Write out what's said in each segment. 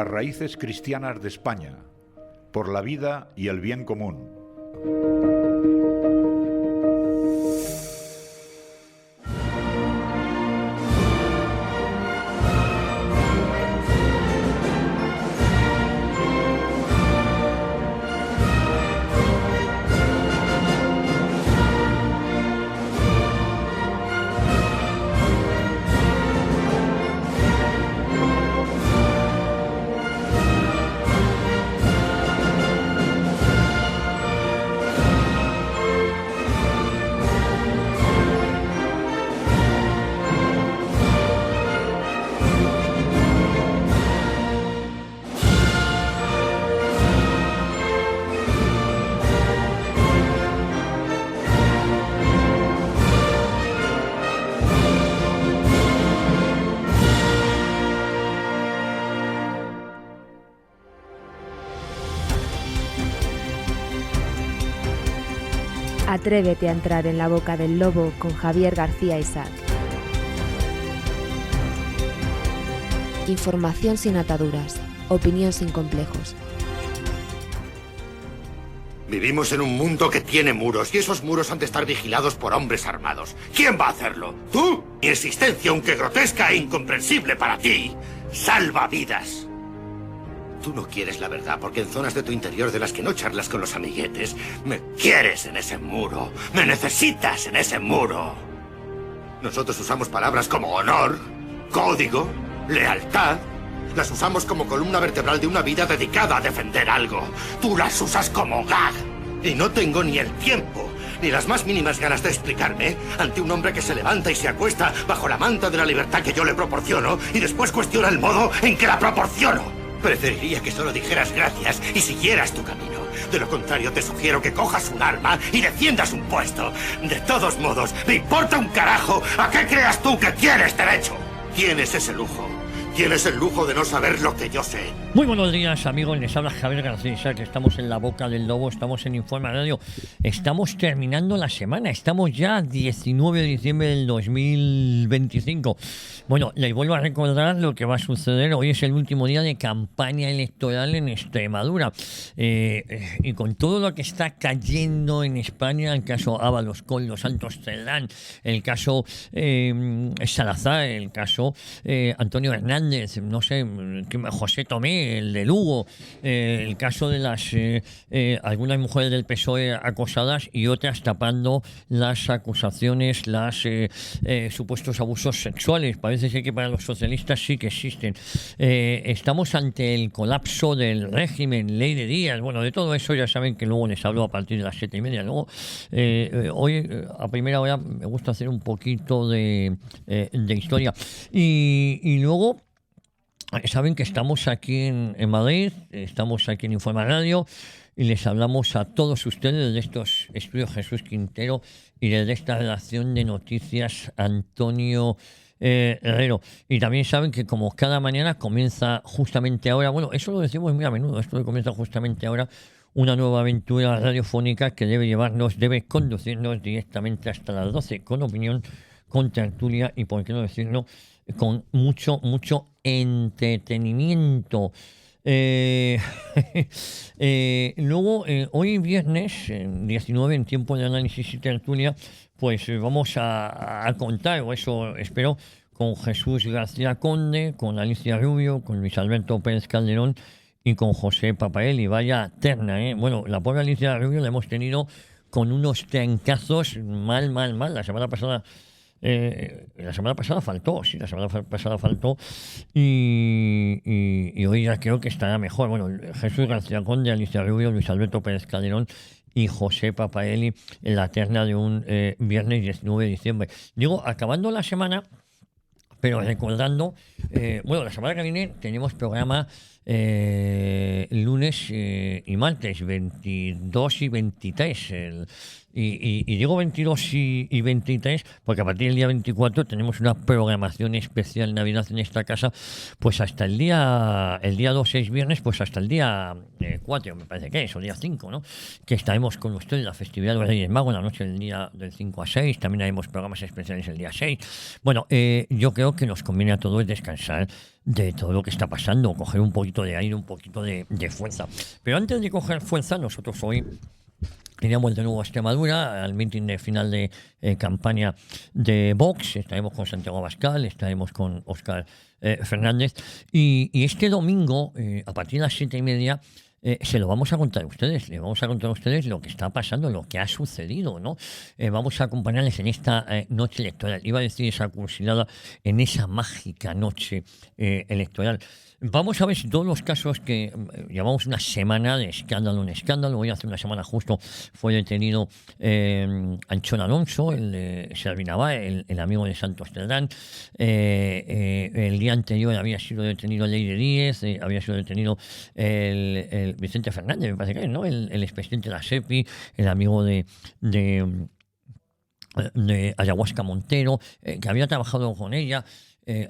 las raíces cristianas de España, por la vida y el bien común. Atrévete a entrar en la boca del lobo con Javier García Isaac. Información sin ataduras, opinión sin complejos. Vivimos en un mundo que tiene muros y esos muros han de estar vigilados por hombres armados. ¿Quién va a hacerlo? ¿Tú? Mi existencia, aunque grotesca e incomprensible para ti, salva vidas. Tú no quieres la verdad porque en zonas de tu interior de las que no charlas con los amiguetes, me quieres en ese muro, me necesitas en ese muro. Nosotros usamos palabras como honor, código, lealtad. Las usamos como columna vertebral de una vida dedicada a defender algo. Tú las usas como gag. Y no tengo ni el tiempo, ni las más mínimas ganas de explicarme ante un hombre que se levanta y se acuesta bajo la manta de la libertad que yo le proporciono y después cuestiona el modo en que la proporciono. Preferiría que solo dijeras gracias y siguieras tu camino. De lo contrario, te sugiero que cojas un arma y defiendas un puesto. De todos modos, me importa un carajo a qué creas tú que tienes derecho. ¿Tienes ese lujo? ¿Tienes el lujo de no saber lo que yo sé? Muy buenos días, amigos. Les habla Javier García, que estamos en la boca del lobo, estamos en Informa Radio. Estamos terminando la semana, estamos ya 19 de diciembre del 2025. Bueno, les vuelvo a recordar lo que va a suceder. Hoy es el último día de campaña electoral en Extremadura. Y con todo lo que está cayendo en España, el caso Ábalos, Koldo, Santos Cerdán, el caso Salazar, el caso Antonio Hernández, no sé, José Tomé, el de Lugo, el caso de las algunas mujeres del PSOE acosadas y otras tapando las acusaciones, las supuestos abusos sexuales. Parece ser que para los socialistas sí que existen. Estamos ante el colapso del régimen, ley de Díaz. Bueno, de todo eso ya saben que luego les hablo a partir de las 7:30. Luego, hoy a primera hora me gusta hacer un poquito de historia. Y luego saben que estamos aquí en Madrid, estamos aquí en Informa Radio y les hablamos a todos ustedes de estos estudios Jesús Quintero y de esta redacción de noticias Antonio Herrero. Y también saben que como cada mañana comienza justamente ahora, bueno, eso lo decimos muy a menudo, esto comienza justamente ahora, una nueva aventura radiofónica que debe conducirnos directamente hasta las 12 con opinión, con tertulia y, por qué no decirlo, con mucho entretenimiento. Luego, hoy viernes 19, en tiempo de análisis y tertulia, pues vamos a contar, o eso espero, con Jesús García Conde, con Alicia Rubio, con Luis Alberto Pérez Calderón y con José Papaelli. Vaya terna, ¿eh? Bueno, la pobre Alicia Rubio la hemos tenido con unos trancazos mal. La semana pasada faltó y hoy ya creo que estará mejor. Bueno, Jesús García Conde, Alicia Rubio, Luis Alberto Pérez Calderón y José Papaelli en la terna de un viernes 19 de diciembre. Digo, acabando la semana, pero recordando, la semana que viene tenemos programa lunes y martes, 22 y 23. Y digo 22 y 23 porque a partir del día 24 tenemos una programación especial Navidad en esta casa, pues hasta el día 2 es viernes, pues hasta el día 4, me parece que es, o día 5, ¿no? Que estaremos con ustedes en la festividad de los Reyes Magos, la noche del día del 5 a 6, también haremos programas especiales el día 6. Bueno, yo creo que nos conviene a todos descansar de todo lo que está pasando, coger un poquito de aire, un poquito de fuerza. Pero antes de coger fuerza, nosotros hoy iremos de nuevo a Extremadura, al meeting de final de campaña de Vox. Estaremos con Santiago Abascal, estaremos con Óscar Fernández. Y este domingo, a partir de las 7:30, se lo vamos a contar a ustedes. Le vamos a contar a ustedes lo que está pasando, lo que ha sucedido, ¿no? Vamos a acompañarles en esta noche electoral. Iba a decir esa cursilada, en esa mágica noche electoral. Vamos a ver si todos los casos que llevamos una semana de escándalo en escándalo. Hoy hace una semana justo fue detenido Anchón Alonso, el de Servinabá, el amigo de Santos Cerdán. El día anterior había sido detenido Leire Díez, había sido detenido el Vicente Fernández, me parece que es, ¿no? El expresidente de la SEPI, el amigo de Ayahuasca Montero, que había trabajado con ella.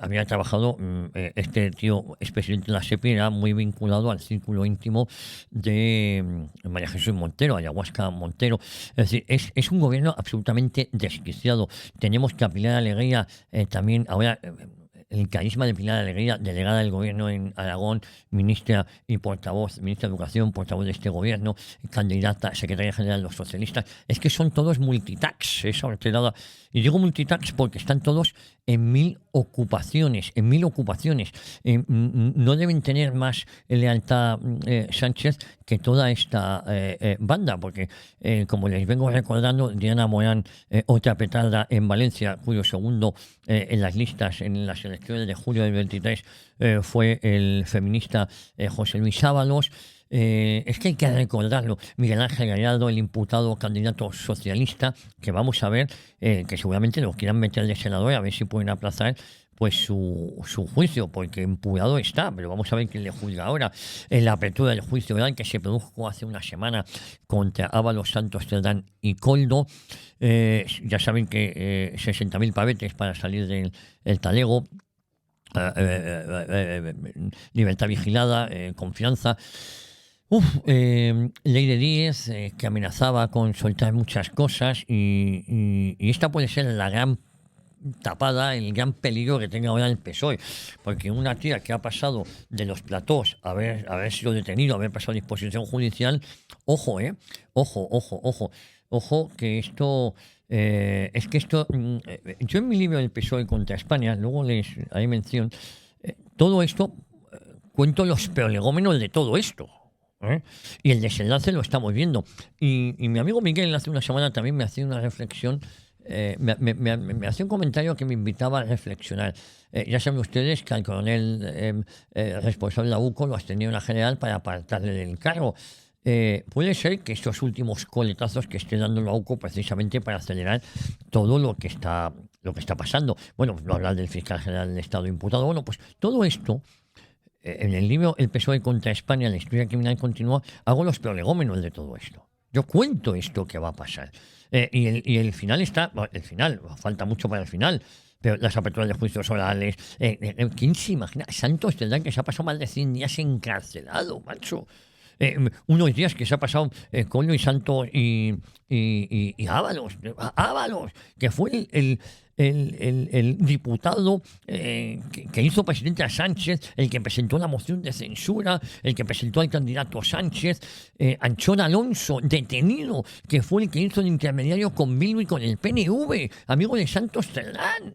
Había trabajado, este tío expresidente de la SEPI era muy vinculado al círculo íntimo de María Jesús Montero, Ayahuasca Montero. Es decir, es un gobierno absolutamente desquiciado. Tenemos que a Pilar Alegría también ahora... el carisma de Pilar Alegría, delegada del gobierno en Aragón, ministra y portavoz, ministra de Educación, portavoz de este gobierno, candidata, secretaria general de los socialistas, es que son todos multitax, esa ordenada. Y digo multitax porque están todos en 1000 ocupaciones, no deben tener más lealtad Sánchez que toda esta banda, porque como les vengo recordando, Diana Morán, otra petarda en Valencia, cuyo segundo en las listas en las elecciones de julio del 23 fue el feminista José Luis Ábalos. Es que hay que recordarlo. Miguel Ángel Gallardo, el imputado candidato socialista, que vamos a ver, que seguramente lo quieran meter de senador, a ver si pueden aplazar pues su juicio, porque imputado está, pero vamos a ver quién le juzga ahora. En la apertura del juicio oral que se produjo hace una semana contra Ábalos, Santos Cerdán y Coldo, ya saben que 60.000 pavetes para salir del talego, libertad vigilada, confianza. Leire Díez, que amenazaba con soltar muchas cosas, y esta puede ser la gran tapada, el gran peligro que tenga ahora el PSOE, porque una tía que ha pasado de los platós a haber sido detenido, haber pasado disposición judicial, ojo, que esto... es que esto... yo en mi libro El PSOE contra España, luego les haré mención, todo esto, cuento los prolegómenos de todo esto. Y el desenlace lo estamos viendo. Y mi amigo Miguel hace una semana también me hacía una reflexión, me hacía un comentario que me invitaba a reflexionar. Ya saben ustedes que al coronel responsable de la UCO lo ascendió en la general para apartarle del cargo. Puede ser que estos últimos coletazos que esté dando la UCO precisamente para acelerar todo lo que está pasando. Bueno, no hablar del fiscal general del Estado imputado. Bueno, pues todo esto... En el libro El PSOE contra España, la historia criminal continúa, hago los prolegómenos de todo esto. Yo cuento esto que va a pasar. Y el final está... El final, falta mucho para el final, pero las aperturas de juicios orales... ¿Quién se imagina? Santos Cerdán, que se ha pasado más de 100 días encarcelado, macho. Unos días que se ha pasado Coldo y Santos y Ábalos, que fue el diputado que hizo presidente a Sánchez, el que presentó la moción de censura, el que presentó al candidato Sánchez, Anchón Alonso, detenido, que fue el que hizo el intermediario con Bildu y con el PNV, amigo de Santos Cerdán.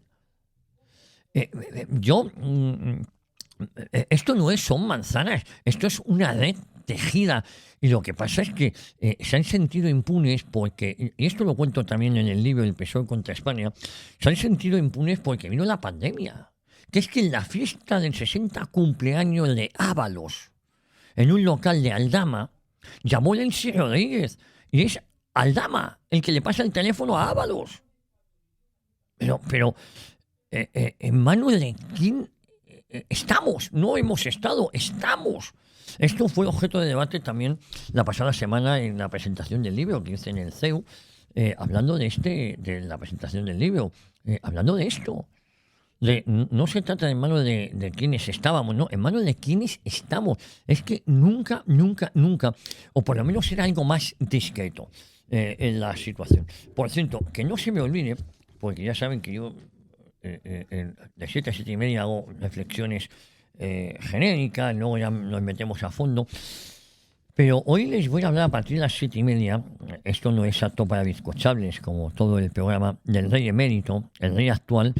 Esto no son manzanas, esto es una red tejida, y lo que pasa es que se han sentido impunes porque, y esto lo cuento también en el libro El PSOE contra España, se han sentido impunes porque vino la pandemia, que es que en la fiesta del 60 cumpleaños de Ábalos, en un local de Aldama, llamó Lenzi Rodríguez, y es Aldama el que le pasa el teléfono a Ábalos. Pero ¿en manos de quién estamos? No hemos estado, estamos. Esto fue objeto de debate también la pasada semana en la presentación del libro que hice en el CEU, hablando de la presentación del libro, hablando de esto. No se trata de en manos de quienes estábamos, no, en manos de quienes estamos. Es que nunca, o por lo menos era algo más discreto en la situación. Por cierto, que no se me olvide, porque ya saben que yo de 7 a 7:30 hago reflexiones genérica, luego ya nos metemos a fondo. Pero hoy les voy a hablar a partir de las 7:30. Esto no es apto para bizcochables, como todo el programa, del rey emérito, el rey actual,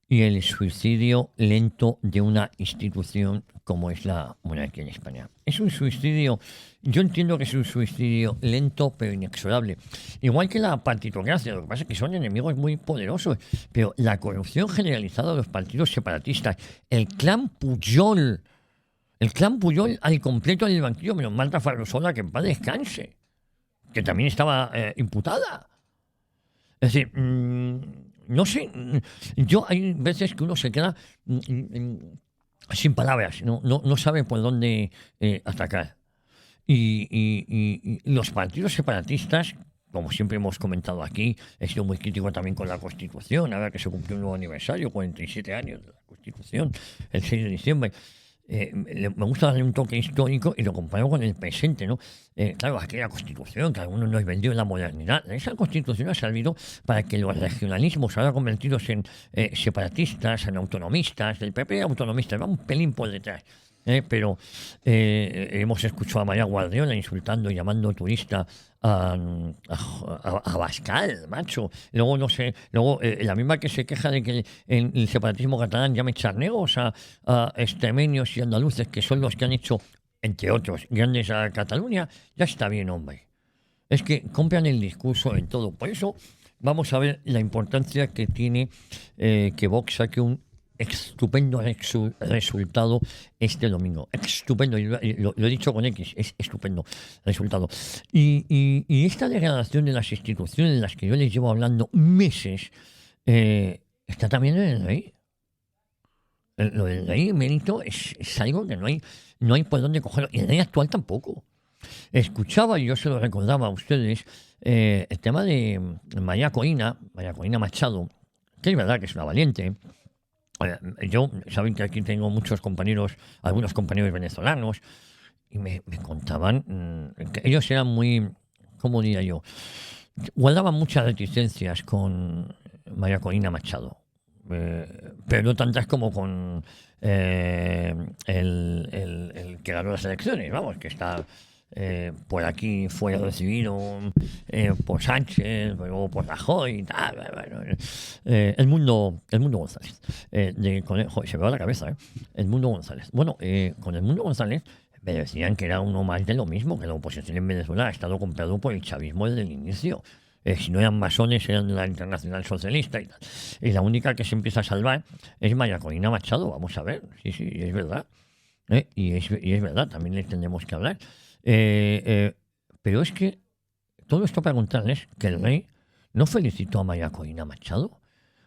y el suicidio lento de una institución como es la monarquía en España. Es un suicidio, yo entiendo que es un suicidio lento pero inexorable. Igual que la partitocracia, lo que pasa es que son enemigos muy poderosos, pero la corrupción generalizada de los partidos separatistas, el clan Pujol al completo en el banquillo, menos Marta Ferrusola, que en paz descanse, que también estaba imputada. Es decir, no sé, yo hay veces que uno se queda sin palabras, no sabe por dónde atacar. Y los partidos separatistas, como siempre hemos comentado aquí, he sido muy crítico también con la Constitución, ahora que se cumplió un nuevo aniversario, 47 años de la Constitución, el 6 de diciembre. Me gusta darle un toque histórico y lo comparo con el presente, ¿no? Claro, aquella Constitución que algunos nos vendió en la modernidad, esa Constitución ha servido para que los regionalismos, ahora convertidos en separatistas, en autonomistas, el PP autonomista, va un pelín por detrás. Pero hemos escuchado a María Guardiola insultando y llamando turista a Abascal, macho. Luego, no sé, la misma que se queja de que el separatismo catalán llame charnegos a extremeños y andaluces, que son los que han hecho, entre otros, grandes a Cataluña, ya está bien, hombre. Es que compran el discurso en todo. Por eso vamos a ver la importancia que tiene que Vox saque un estupendo resultado este domingo. Estupendo, lo he dicho con X, es estupendo resultado. Y esta degradación de las instituciones en las que yo les llevo hablando meses, está también en el rey. Lo del rey emérito es algo que no hay por dónde cogerlo. Y el rey actual tampoco. Escuchaba, y yo se lo recordaba a ustedes, el tema de María Corina Machado, que es verdad que es una valiente. Yo, saben que aquí tengo algunos compañeros venezolanos, y me contaban que ellos eran muy, ¿cómo diría yo? Guardaban muchas reticencias con María Corina Machado, pero no tantas como con el que ganó las elecciones, vamos, que está por aquí fue recibido por Sánchez, luego por Rajoy y tal. Bueno, el mundo González. Se me va la cabeza, El mundo González. Bueno, con el mundo González me decían que era uno más de lo mismo, que la oposición en Venezuela ha estado comprado por el chavismo desde el inicio. Si no eran masones, eran de la Internacional Socialista y tal. Y la única que se empieza a salvar es María Corina Machado. Vamos a ver, sí, es verdad. Y es verdad, también le tendremos que hablar. Pero es que todo esto para contarles que el rey no felicitó a María Corina Machado,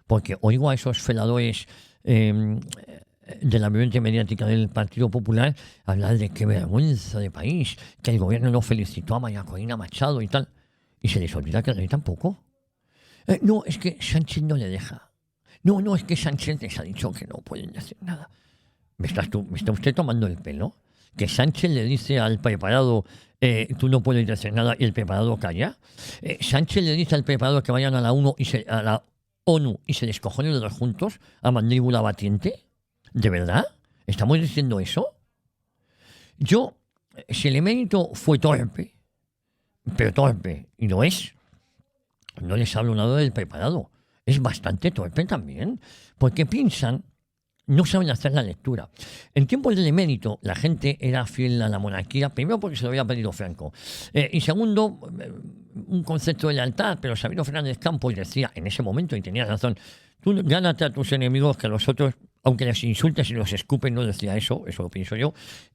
porque oigo a esos feladores de la ambiente mediática del Partido Popular hablar de qué vergüenza de país, que el gobierno no felicitó a María Corina Machado y tal, y se les olvida que el rey tampoco. No, es que Sánchez no le deja. No, es que Sánchez les ha dicho que no pueden decir nada. ¿Me está usted tomando el pelo? Que Sánchez le dice al preparado, tú no puedes decir nada, y el preparado calla. Sánchez le dice al preparado que vayan a la ONU y se descojonen los dos juntos a mandíbula batiente. ¿De verdad? ¿Estamos diciendo eso? Si el emérito fue torpe, pero torpe, y lo es, no les hablo nada del preparado. Es bastante torpe también, porque piensan, no saben hacer la lectura. En tiempos del emérito, la gente era fiel a la monarquía, primero porque se lo había pedido Franco. Y segundo, un concepto de lealtad, pero Sabino Fernández Campos decía en ese momento, y tenía razón, tú gánate a tus enemigos, que los otros, aunque les insultes y los escupen, no decía eso lo pienso yo,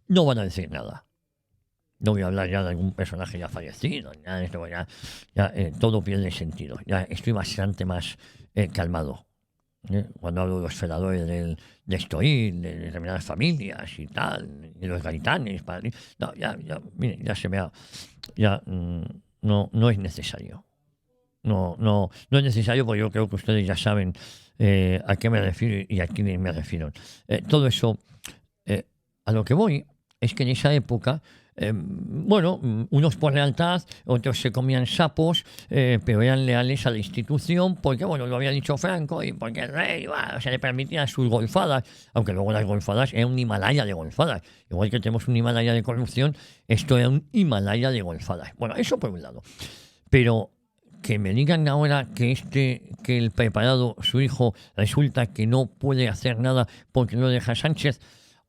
no van a decir nada. No voy a hablar ya de algún personaje ya fallecido, nada de esto, ya todo pierde sentido. Ya estoy bastante más calmado. Cuando hablo de los feladores de Estoril, de determinadas familias y tal, de los gaitanes, no, ya se me ha... no es necesario. No es necesario, porque yo creo que ustedes ya saben a qué me refiero y a quién me refiero. Todo eso, a lo que voy es que en esa época, unos por lealtad, otros se comían sapos, pero eran leales a la institución porque, lo había dicho Franco y porque el rey se le permitía sus golfadas, aunque luego las golfadas eran un Himalaya de golfadas. Igual que tenemos un Himalaya de corrupción, esto era un Himalaya de golfadas. Bueno, eso por un lado. Pero que me digan ahora que el preparado, su hijo, resulta que no puede hacer nada porque no deja a Sánchez.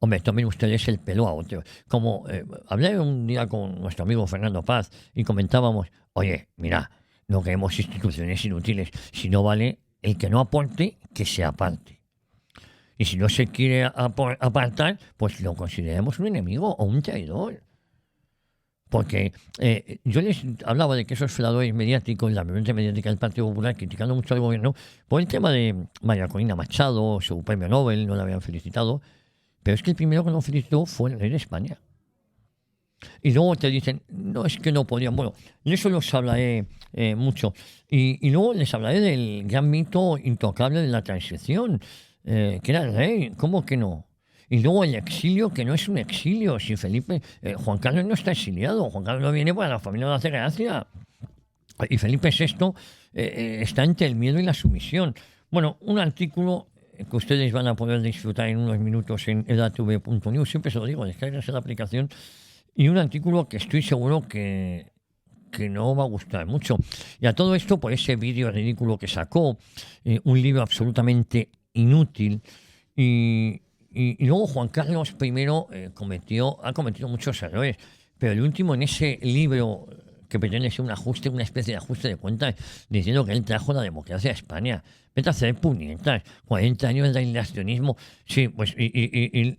Hombre, tomen ustedes el pelo a otro. Como hablé un día con nuestro amigo Fernando Paz y comentábamos, oye, mira, no queremos instituciones inútiles. Si no vale, el que no aporte, que se aparte. Y si no se quiere apartar, pues lo consideremos un enemigo o un traidor. Porque yo les hablaba de que esos fladores mediáticos, la movimiento mediática del Partido Popular, criticando mucho al gobierno por el tema de María Corina Machado, su premio Nobel, no la habían felicitado. Pero es que el primero que lo felicitó fue el rey de España. Y luego te dicen, no, es que no podían. Bueno, de eso los hablaré mucho. Y luego les hablaré del gran mito intocable de la transición, que era el rey. ¿Cómo que no? Y luego el exilio, que no es un exilio. Si Felipe, Juan Carlos no está exiliado. Juan Carlos no viene para la familia de hacer gracia. Y Felipe VI está entre el miedo y la sumisión. Bueno, un artículo que ustedes van a poder disfrutar en unos minutos en edatv.news, siempre se lo digo, descarguense la aplicación, y un artículo que estoy seguro que no va a gustar mucho. Y a todo esto, por ese vídeo ridículo que sacó, un libro absolutamente inútil, y luego Juan Carlos I ha cometido muchos errores, pero el último en ese libro que pretende ser una especie de ajuste de cuentas, diciendo que él trajo la democracia a España. Vete a hacer puñetas, 40 años de aislacionismo. Sí, pues y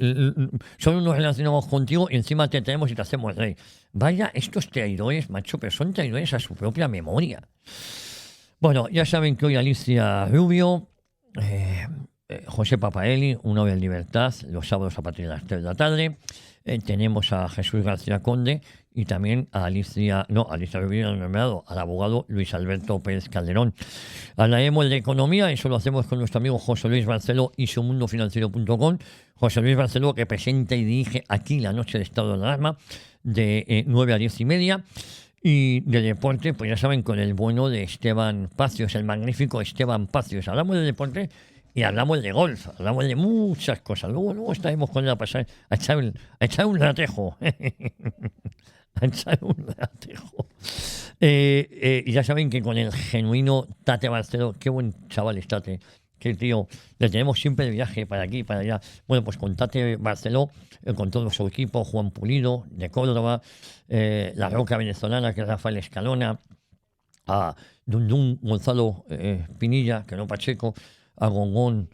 solo nos relacionamos contigo y encima te traemos y te hacemos rey. Vaya, estos traidores, macho, pero son traidores a su propia memoria. Bueno, ya saben que hoy Alicia Rubio, José Papaelli, una hora en libertad, los sábados a partir de las 3 de la tarde. Tenemos a Jesús García Conde y también a Alicia Rubio, nombrado al abogado Luis Alberto Pérez Calderón. Hablaremos de economía, eso lo hacemos con nuestro amigo José Luis Barceló y sumundofinanciero.com. José Luis Barceló, que presenta y dirige aquí la noche de estado de alarma de 9 a 10 y media. Y de deporte, pues ya saben, con el bueno de Esteban Pacios, el magnífico Esteban Pacios. Hablamos de deporte y hablamos de golf, hablamos de muchas cosas. Luego estaremos con él a pasar a echar un ratejo. A echar un ratejo. Y ya saben que con el genuino Tate Barceló, qué buen chaval es Tate, qué tío, le tenemos siempre de viaje para aquí y para allá. Bueno, pues con Tate Barceló, con todo su equipo, Juan Pulido, de Córdoba, la Roca venezolana, que es Rafael Escalona, a Dundún Gonzalo Pinilla, que no Pacheco, a Gongón,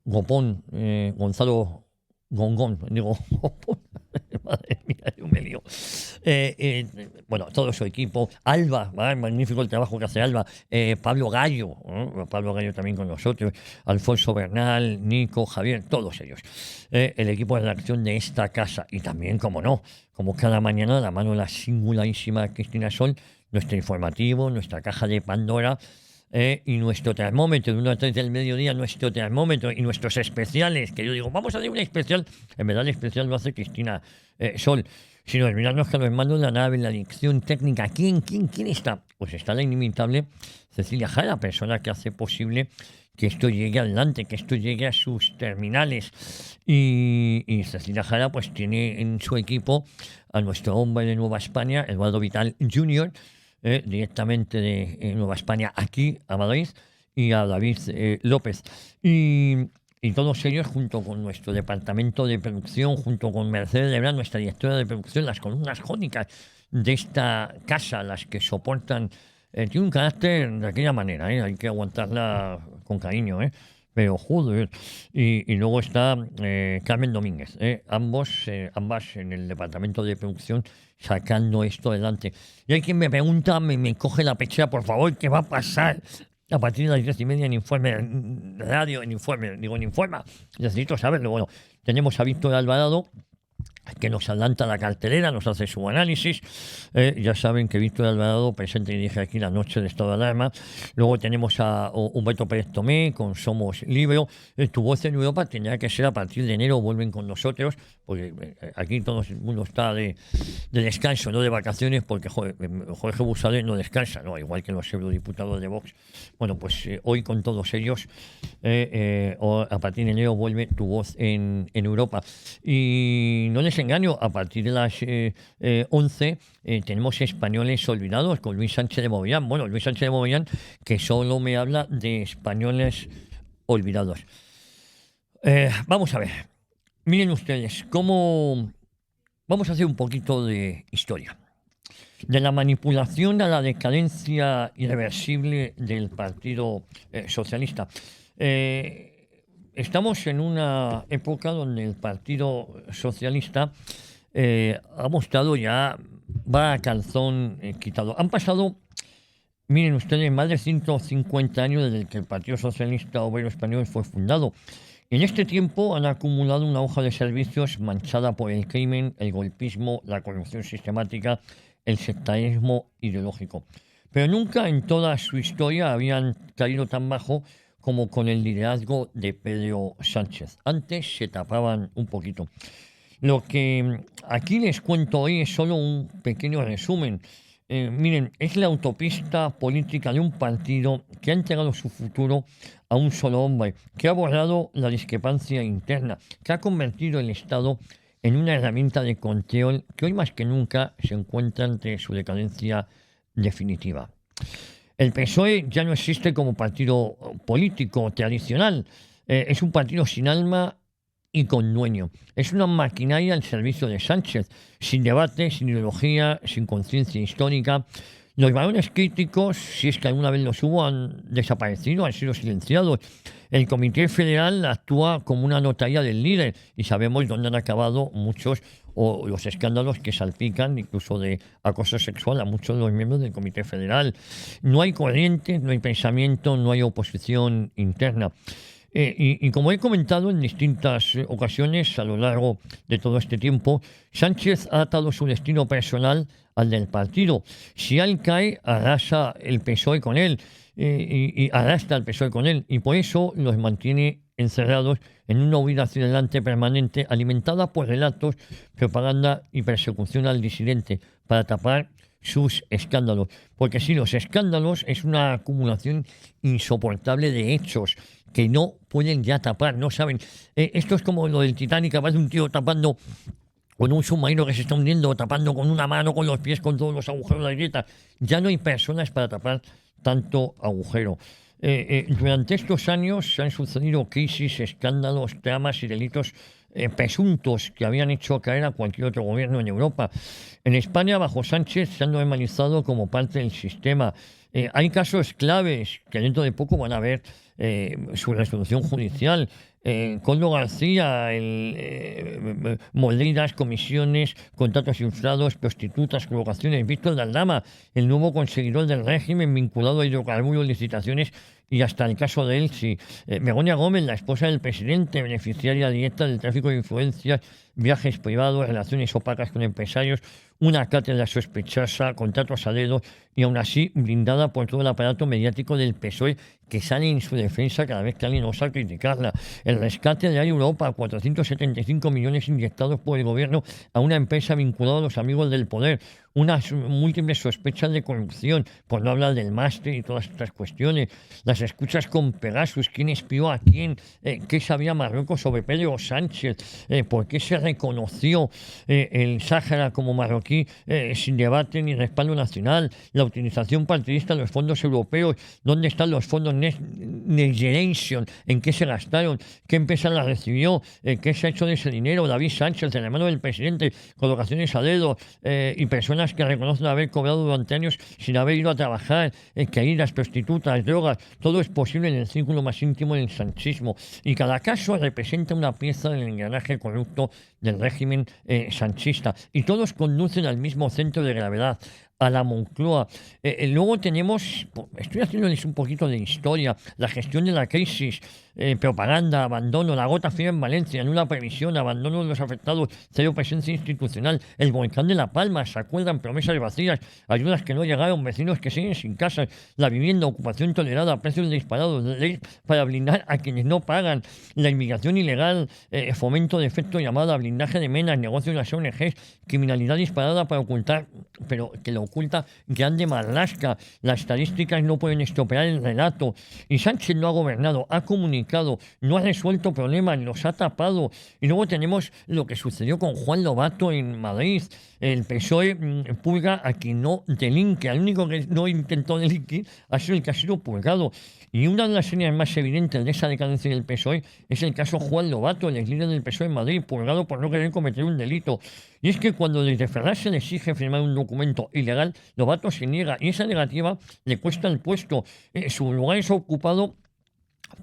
Gopón, Gonzalo Gongón, digo, Gopón, madre mía, yo me lío. Bueno, todo su equipo, Alba, magnífico el trabajo que hace Alba, Pablo Gallo también con nosotros, Alfonso Bernal, Nico, Javier, todos ellos. El equipo de redacción de esta casa, y también, como no, como cada mañana, de la mano de la singularísima Cristina Sol, nuestro informativo, nuestra caja de Pandora, y nuestro termómetro, de 1 a 3 del mediodía, nuestro termómetro y nuestros especiales, que yo digo, vamos a hacer un especial, en verdad el especial lo hace Cristina Sol, sino olvidarnos que los mandos de la nave, la dirección técnica, ¿quién está? Pues está la inimitable Cecilia Jara, persona que hace posible que esto llegue adelante, que esto llegue a sus terminales. Y Cecilia Jara pues tiene en su equipo a nuestro hombre de Nueva España, Eduardo Vital Jr., directamente de Nueva España aquí a Madrid, y a David López. Y todos ellos, junto con nuestro departamento de producción, junto con Mercedes Lebrán, nuestra directora de producción, las columnas jónicas de esta casa, las que soportan, tiene un carácter de aquella manera, hay que aguantarla con cariño, pero joder. Y luego está Carmen Domínguez, ambas en el departamento de producción, sacando esto adelante. Y hay quien me pregunta, me coge la pechera, por favor, ¿qué va a pasar a partir de las 10:30 en Informe Radio, en Informa? Necesito saberlo. Bueno, tenemos a Víctor Alvarado, que nos adelanta la cartelera, nos hace su análisis. Ya saben que Víctor Alvarado presente y dirige aquí La Noche de Estado de Alarma. Luego tenemos a Humberto Pérez Tomé con Somos Libro. Tu Voz en Europa tendrá que ser a partir de enero, vuelven con nosotros, porque aquí todo el mundo está de descanso, no de vacaciones, porque Jorge Busalet no descansa, ¿no? Igual que los eurodiputados de Vox. Bueno, pues hoy con todos ellos, a partir de enero vuelve Tu Voz en Europa. Y no les engaño, a partir de las 11 tenemos Españoles Olvidados con Luis Sánchez de Mogollán. Bueno, Luis Sánchez de Mogollán, que solo me habla de españoles olvidados. Vamos a ver. Miren ustedes, vamos a hacer un poquito de historia. De la manipulación a la decadencia irreversible del Partido Socialista. Estamos en una época donde el Partido Socialista ha mostrado ya, va a calzón quitado. Han pasado, miren ustedes, más de 150 años desde que el Partido Socialista Obrero Español fue fundado. En este tiempo han acumulado una hoja de servicios manchada por el crimen, el golpismo, la corrupción sistemática, el sectarismo ideológico. Pero nunca en toda su historia habían caído tan bajo como con el liderazgo de Pedro Sánchez. Antes se tapaban un poquito. Lo que aquí les cuento hoy es solo un pequeño resumen. Miren, es la autopista política de un partido que ha entregado su futuro a un solo hombre, que ha borrado la discrepancia interna, que ha convertido el Estado en una herramienta de control que hoy más que nunca se encuentra ante su decadencia definitiva. El PSOE ya no existe como partido político tradicional. Es un partido sin alma y con dueño. Es una maquinaria al servicio de Sánchez, sin debate, sin ideología, sin conciencia histórica. Los varones críticos, si es que alguna vez los hubo, han desaparecido, han sido silenciados. El Comité Federal actúa como una notaría del líder y sabemos dónde han acabado muchos o los escándalos que salpican incluso de acoso sexual a muchos de los miembros del Comité Federal. No hay corriente, no hay pensamiento, no hay oposición interna. Y como he comentado en distintas ocasiones a lo largo de todo este tiempo, Sánchez ha atado su destino personal al del partido. Si él cae, arrasa el PSOE con él y arrastra al PSOE con él. Y por eso los mantiene encerrados en una huida hacia adelante permanente, alimentada por relatos, propaganda y persecución al disidente para tapar sus escándalos. Porque si los escándalos es una acumulación insoportable de hechos que no pueden ya tapar, no saben. Esto es como lo del Titanic, aparece un tío tapando con un submarino que se está hundiendo, tapando con una mano, con los pies, con todos los agujeros de la grieta. Ya no hay personas para tapar tanto agujero. Durante estos años se han sucedido crisis, escándalos, tramas y delitos presuntos que habían hecho caer a cualquier otro gobierno en Europa. En España, bajo Sánchez, se han normalizado como parte del sistema. Hay casos claves que dentro de poco van a ver su resolución judicial. Coldo García, Moleiras, comisiones, contratos inflados, prostitutas, provocaciones. Víctor de Aldama, el nuevo conseguidor del régimen vinculado a hidrocarburos, licitaciones y hasta el caso de Elsi. Begoña Gómez, la esposa del presidente, beneficiaria directa del tráfico de influencias, viajes privados, relaciones opacas con empresarios, una cátedra sospechosa, contratos a dedo y aún así blindada por todo el aparato mediático del PSOE que sale en su defensa cada vez que alguien osa criticarla. El rescate de Air Europa, 475 millones inyectados por el gobierno a una empresa vinculada a los amigos del poder. Unas múltiples sospechas de corrupción, por no hablar del máster y todas estas cuestiones. Las escuchas con Pegasus, quién espió a quién, qué sabía Marruecos sobre Pedro Sánchez, por qué se reconoció el Sáhara como marroquí sin debate ni respaldo nacional, la utilización partidista de los fondos europeos, dónde están los fondos Next Generation, en qué se gastaron, qué empresa las recibió, qué se ha hecho de ese dinero. David Sánchez, el hermano del presidente, colocaciones a dedo y personas que reconocen haber cobrado durante años sin haber ido a trabajar, caídas, prostitutas, drogas. Todo es posible en el círculo más íntimo del sanchismo. Y cada caso representa una pieza del engranaje corrupto del régimen sanchista. Y todos conducen al mismo centro de gravedad, a la Moncloa. Luego tenemos, estoy haciéndoles un poquito de historia, la gestión de la crisis. propaganda, abandono, la gota fría en Valencia, nula previsión, abandono de los afectados, cero presencia institucional, el volcán de La Palma, se acuerdan promesas vacías, ayudas que no llegaron, vecinos que siguen sin casa, la vivienda, ocupación tolerada, precios disparados, leyes para blindar a quienes no pagan, la inmigración ilegal, fomento de efecto llamada, blindaje de menas, negocios de las ONGs, criminalidad disparada para ocultar, pero que lo oculta Grande Marlaska, las estadísticas no pueden estropear el relato, y Sánchez no ha gobernado, ha comunicado, no ha resuelto problemas, los ha tapado, y luego tenemos lo que sucedió con Juan Lobato en Madrid, el PSOE purga a quien no delinque, al único que no intentó delinquir ha sido el que ha sido purgado. Y una de las señas más evidentes de esa decadencia del PSOE es el caso Juan Lobato, el ex líder del PSOE en Madrid, purgado por no querer cometer un delito. Y es que cuando desde Ferraz se le exige firmar un documento ilegal, Lobato se niega y esa negativa le cuesta el puesto. Su lugar es ocupado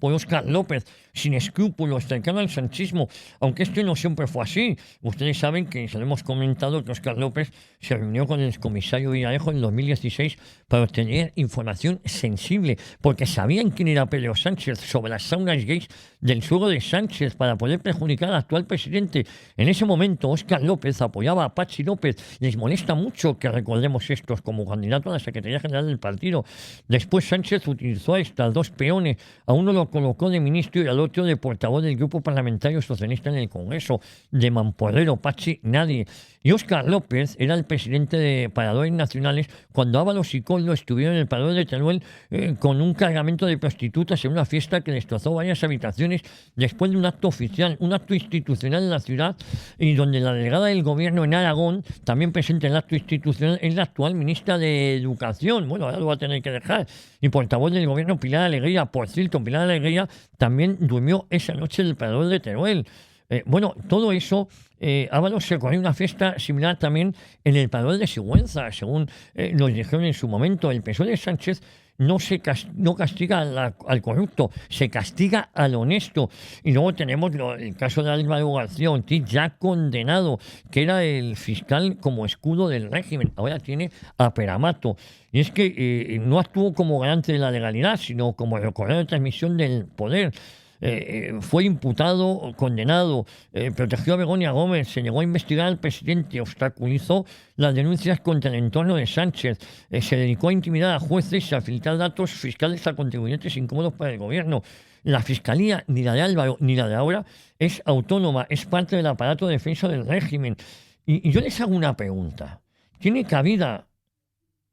por Óscar López, sin escrúpulos, cercano al sanchismo, aunque esto no siempre fue así. Ustedes saben que, se lo hemos comentado, que Óscar López se reunió con el excomisario Villarejo en 2016 para obtener información sensible, porque sabían quién era Pedro Sánchez sobre las saunas gays del suegro de Sánchez para poder perjudicar al actual presidente. En ese momento, Óscar López apoyaba a Patxi López. Les molesta mucho que recordemos estos como candidato a la Secretaría General del partido. Después Sánchez utilizó a estas dos peones. A uno lo colocó de ministro y al otro de portavoz del grupo parlamentario socialista en el Congreso. De mamporrero, Patxi, nadie. Y Óscar López era el presidente de Paradores Nacionales cuando Ábalos y Coldo estuvieron en el Parador de Teruel con un cargamento de prostitutas en una fiesta que destrozó varias habitaciones después de un acto oficial, un acto institucional en la ciudad, y donde la delegada del gobierno en Aragón, también presente en el acto institucional, es la actual ministra de Educación. Bueno, ahora lo va a tener que dejar. Y portavoz del gobierno, Pilar Alegría. Por cierto, Pilar Alegría también durmió esa noche en el Parador de Teruel. Bueno, todo eso, Ábalos se corrió una fiesta similar también en el Parador de Sigüenza, según nos dijeron en su momento. El PSOE de Sánchez no castiga al corrupto, se castiga al honesto. Y luego tenemos el caso de Álvaro García Ortiz, ya condenado, que era el fiscal como escudo del régimen. Ahora tiene a Peramato. Y es que no actuó como garante de la legalidad, sino como recorredor de transmisión del poder. Fue imputado, condenado, protegió a Begoña Gómez, se negó a investigar al presidente, obstaculizó las denuncias contra el entorno de Sánchez, se dedicó a intimidar a jueces y a filtrar datos fiscales a contribuyentes incómodos para el gobierno. La Fiscalía, ni la de Álvaro ni la de ahora, es autónoma, es parte del aparato de defensa del régimen. Y yo les hago una pregunta. ¿Tiene cabida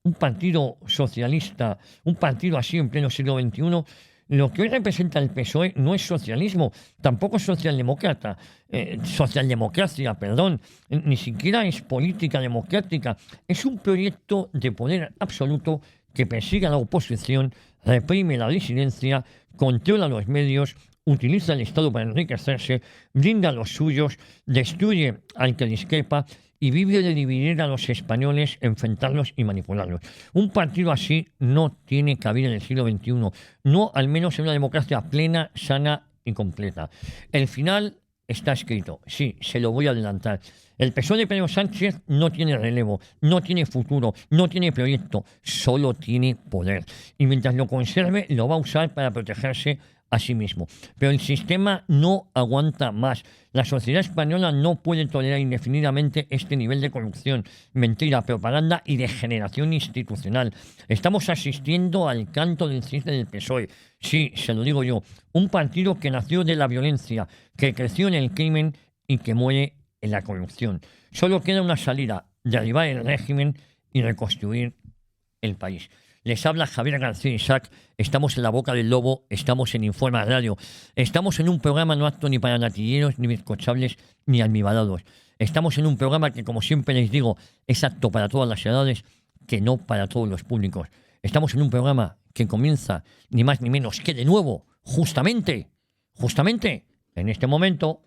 un partido socialista, un partido así en pleno siglo XXI? Lo que hoy representa el PSOE no es socialismo, tampoco es socialdemocracia, ni siquiera es política democrática. Es un proyecto de poder absoluto que persigue a la oposición, reprime la disidencia, controla los medios, utiliza el Estado para enriquecerse, blinda a los suyos, destruye al que discrepa y vive de dividir a los españoles, enfrentarlos y manipularlos. Un partido así no tiene cabida en el siglo XXI, no al menos en una democracia plena, sana y completa. El final está escrito, sí, se lo voy a adelantar. El PSOE de Pedro Sánchez no tiene relevo, no tiene futuro, no tiene proyecto, solo tiene poder. Y mientras lo conserve, lo va a usar para protegerse a sí mismo. Pero el sistema no aguanta más. La sociedad española no puede tolerar indefinidamente este nivel de corrupción, mentira, propaganda y degeneración institucional. Estamos asistiendo al canto del cisne del PSOE. Sí, se lo digo yo. Un partido que nació de la violencia, que creció en el crimen y que muere en la corrupción. Solo queda una salida: derribar el régimen y reconstruir el país. Les habla Javier García Isaac, estamos en La Boca del Lobo, estamos en Informa Radio, estamos en un programa no apto ni para natilleros, ni bizcochables, ni almibarados. Estamos en un programa que, como siempre les digo, es apto para todas las edades, que no para todos los públicos. Estamos en un programa que comienza ni más ni menos que de nuevo, justamente, en este momento.